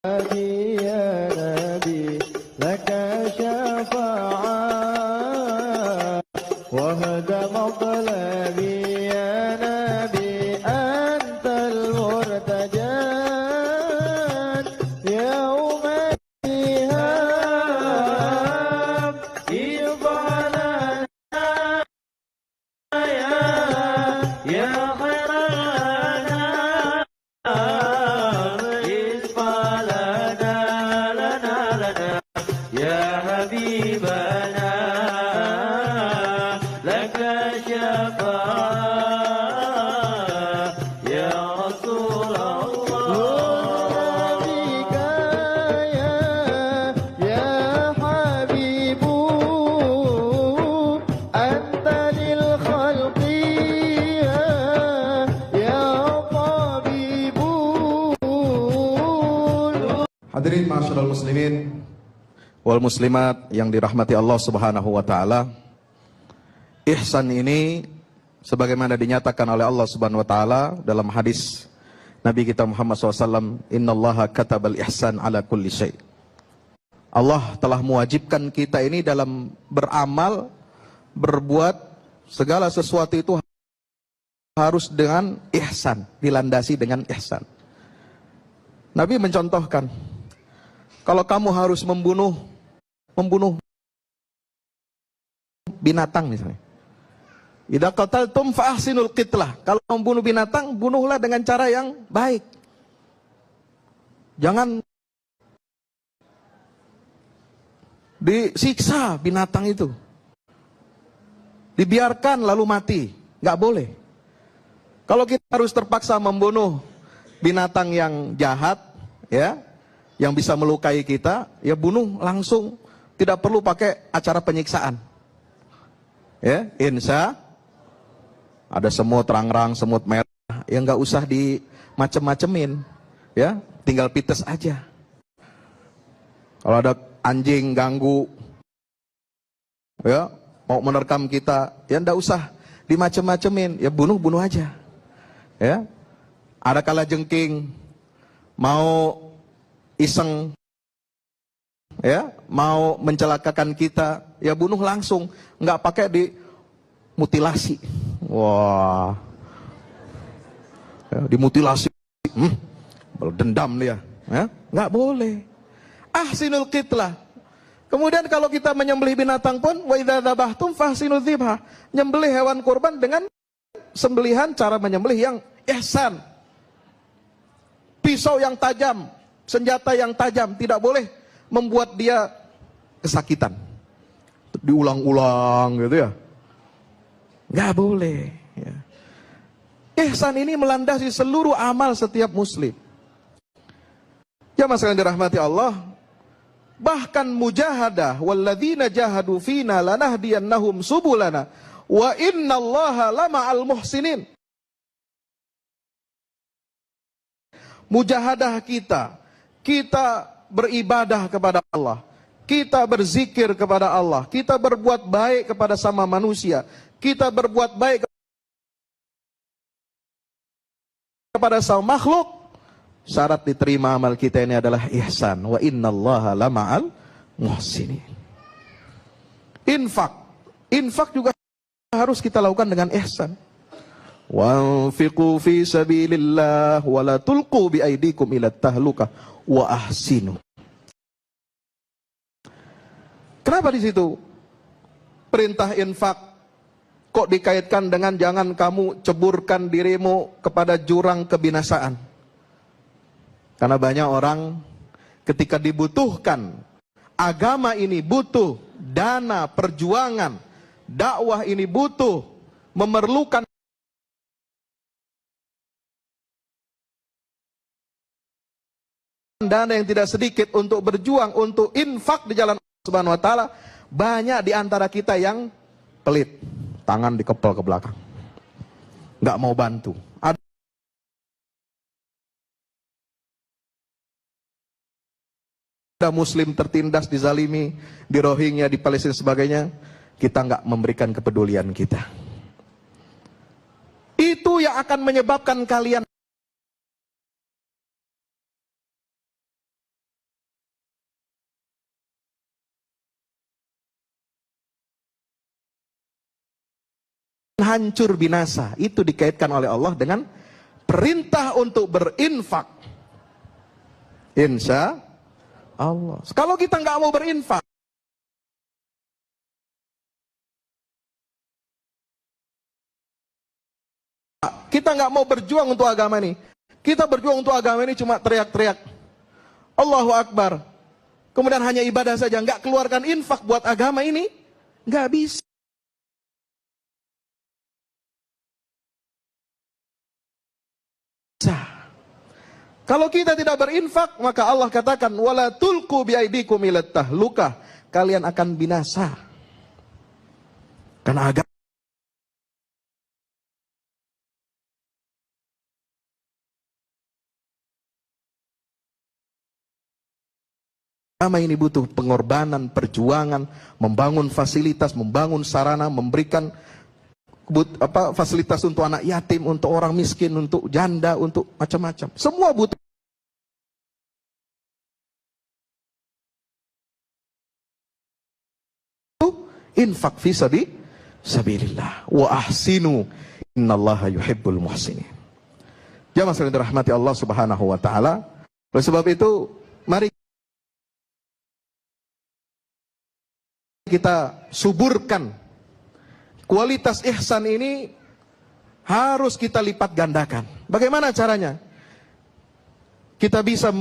يا نبي لك شفاعة وهدى مطلبي يا نبي أنت المرتجى يوم الذهاب إفضالنا يا خير الأنام إفضالنا لنا يا حبيبنا لك شفاعة يا رسول الله بك يا حبيب أنت للخلق يا طبيب. Hadirin ma'asyiral muslimin wal muslimat yang dirahmati Allah Subhanahu wa taala. Ihsan ini sebagaimana dinyatakan oleh Allah Subhanahu wa taala dalam hadis Nabi kita Muhammad SAW, innallaha katabal ihsan ala kulli syai'. Allah telah mewajibkan kita ini dalam beramal, berbuat segala sesuatu itu harus dengan ihsan, dilandasi dengan ihsan. Nabi mencontohkan, kalau kamu harus membunuh binatang misalnya. Idza qataltum fa ahsinul qitlah. Kalau membunuh binatang, bunuhlah dengan cara yang baik. Jangan disiksa binatang itu. Dibiarkan lalu mati, nggak boleh. Kalau kita harus terpaksa membunuh binatang yang jahat, ya, yang bisa melukai kita, ya bunuh langsung, tidak perlu pakai acara penyiksaan. Ya, insya ada semut rangrang, semut merah, ya nggak usah dimacem-macemin, ya, tinggal pites aja. Kalau ada anjing ganggu, ya, mau menerkam kita, ya nggak usah dimacem-macemin, ya bunuh aja. Ya, ada kalajengking mau iseng, ya, mau mencelakakan kita, ya bunuh langsung, nggak pakai dimutilasi. Wah, ya, dimutilasi, dendam dia, ya, nggak boleh. Ahsinul qitlah. Kemudian kalau kita menyembelih binatang pun, wa idza dzabhtum fahsinul dzibha, nyembelih hewan kurban dengan sembelihan cara menyembelih yang ihsan. Pisau yang tajam, senjata yang tajam, tidak boleh membuat dia kesakitan. Diulang-ulang gitu ya, nggak boleh. Ya. Ihsan ini melandasi seluruh amal setiap muslim. Ya masalah dirahmati Allah. Bahkan mujahadah, walladzina jahadu fina lanahdiyannahum subulana wa innallaha lama'al muhsinin. Mujahadah kita beribadah kepada Allah, kita berzikir kepada Allah, kita berbuat baik kepada sama manusia, kita berbuat baik kepada sama makhluk. Syarat diterima amal kita ini adalah ihsan. Wa innallaha lama'al muhsinin. Infak juga harus kita lakukan dengan ihsan. Wanfiqu fi sabilillah wa la tulqu bi aydikum ila tahlukah wa ahsinu. Kenapa di situ perintah infak kok dikaitkan dengan jangan kamu ceburkan dirimu kepada jurang kebinasaan? Karena banyak orang ketika dibutuhkan, agama ini butuh dana, perjuangan, dakwah ini butuh, memerlukan dana yang tidak sedikit untuk berjuang, untuk infak di jalan Allah Subhanahu wa taala. Banyak di antara kita yang pelit, tangan dikepel ke belakang, nggak mau bantu. Ada muslim tertindas, dizalimi, di Rohingya, di Palestina sebagainya, kita nggak memberikan kepedulian kita. Itu yang akan menyebabkan kalian hancur binasa. Itu dikaitkan oleh Allah dengan perintah untuk berinfak. Insya Allah. Kalau kita nggak mau berinfak, kita nggak mau berjuang untuk agama ini. Kita berjuang untuk agama ini cuma teriak-teriak Allahu Akbar. Kemudian hanya ibadah saja, nggak keluarkan infak buat agama ini, nggak bisa. Kalau kita tidak berinfak, maka Allah katakan wala tulqu biaidikum ilat tahlukah. Kalian akan binasa. Karena agama ini butuh pengorbanan, perjuangan, membangun fasilitas, membangun sarana, memberikan fasilitas untuk anak yatim, untuk orang miskin, untuk janda, untuk macam-macam. Semua butuh infak fi sabilillah wa ahsinu innallaha yuhibbul muhsinin. Jamaah sekalian dirahmati Allah Subhanahu wa taala. Oleh sebab itu, mari kita suburkan kualitas ihsan ini, harus kita lipat gandakan. Bagaimana caranya? Kita bisa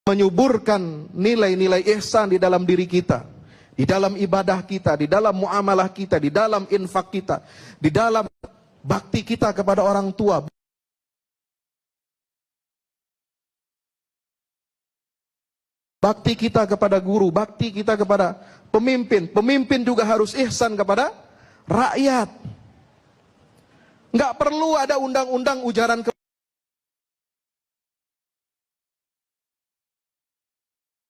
menyuburkan nilai-nilai ihsan di dalam diri kita, di dalam ibadah kita, di dalam muamalah kita, di dalam infak kita, di dalam bakti kita kepada orang tua, bakti kita kepada guru, bakti kita kepada pemimpin. Pemimpin juga harus ihsan kepada rakyat. Nggak perlu ada undang-undang ujaran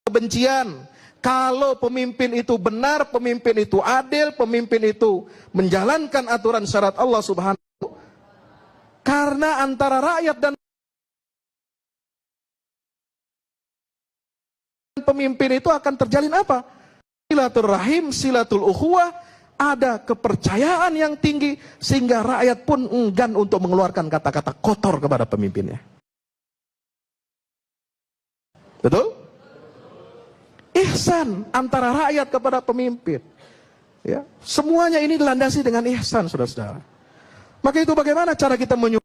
kebencian. Kalau pemimpin itu benar, pemimpin itu adil, pemimpin itu menjalankan aturan syariat Allah Subhanahu wa ta'ala. Karena antara rakyat dan pemimpin itu akan terjalin apa? Silaturahim, silatul ukhuwah, ada kepercayaan yang tinggi sehingga rakyat pun enggan untuk mengeluarkan kata-kata kotor kepada pemimpinnya. Betul? Ihsan antara rakyat kepada pemimpin, ya, semuanya ini dilandasi dengan ihsan, saudara-saudara. Maka itu bagaimana cara kita menyuburkan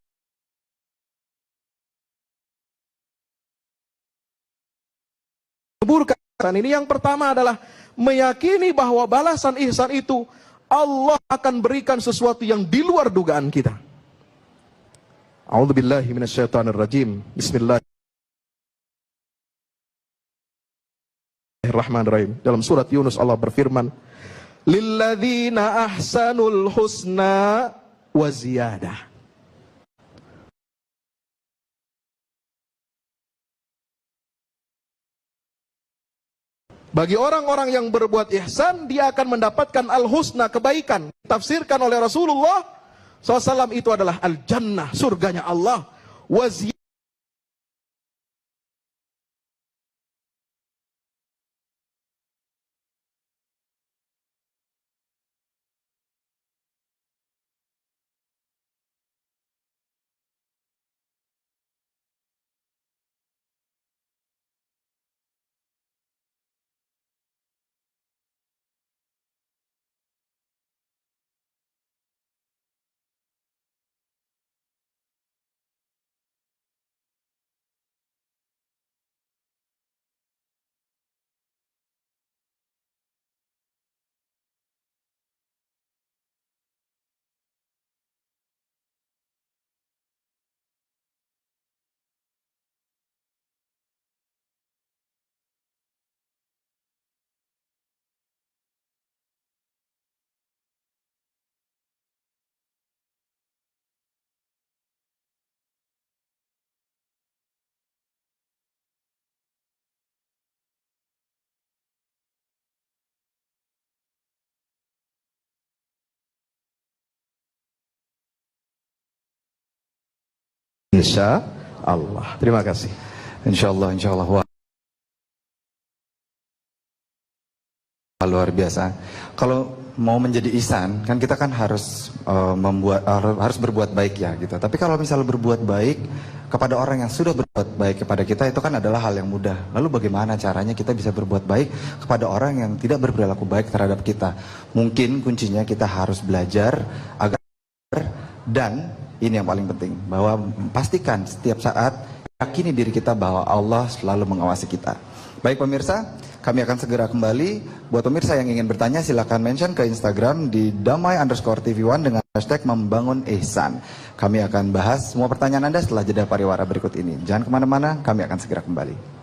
ihsan ini? Yang pertama adalah meyakini bahwa balasan ihsan itu Allah akan berikan sesuatu yang di luar dugaan kita. A'udzubillahi minasyaitonirrajim. Bismillah. Bismillahirrahmanirrahim. Dalam surat Yunus Allah berfirman, lilladzina ahsanul husna wa ziyadah. Bagi orang-orang yang berbuat ihsan, dia akan mendapatkan al-husna, kebaikan. Tafsirkan oleh Rasulullah SAW, itu adalah al-jannah, surganya Allah. Wa ziyadah, Insya Allah. Terima kasih. Insya Allah, insya Allah. Wah, luar biasa. Kalau mau menjadi ihsan, kan kita kan harus harus berbuat baik ya gitu. Tapi kalau misalnya berbuat baik kepada orang yang sudah berbuat baik kepada kita, itu kan adalah hal yang mudah. Lalu bagaimana caranya kita bisa berbuat baik kepada orang yang tidak berperilaku baik terhadap kita? Mungkin kuncinya kita harus belajar agar, dan ini yang paling penting, bahwa pastikan setiap saat yakini diri kita bahwa Allah selalu mengawasi kita. Baik pemirsa, kami akan segera kembali. Buat pemirsa yang ingin bertanya, silakan mention ke Instagram di damai_tv1 dengan hashtag membangun ihsan. Kami akan bahas semua pertanyaan Anda setelah jeda pariwara berikut ini. Jangan kemana-mana, kami akan segera kembali.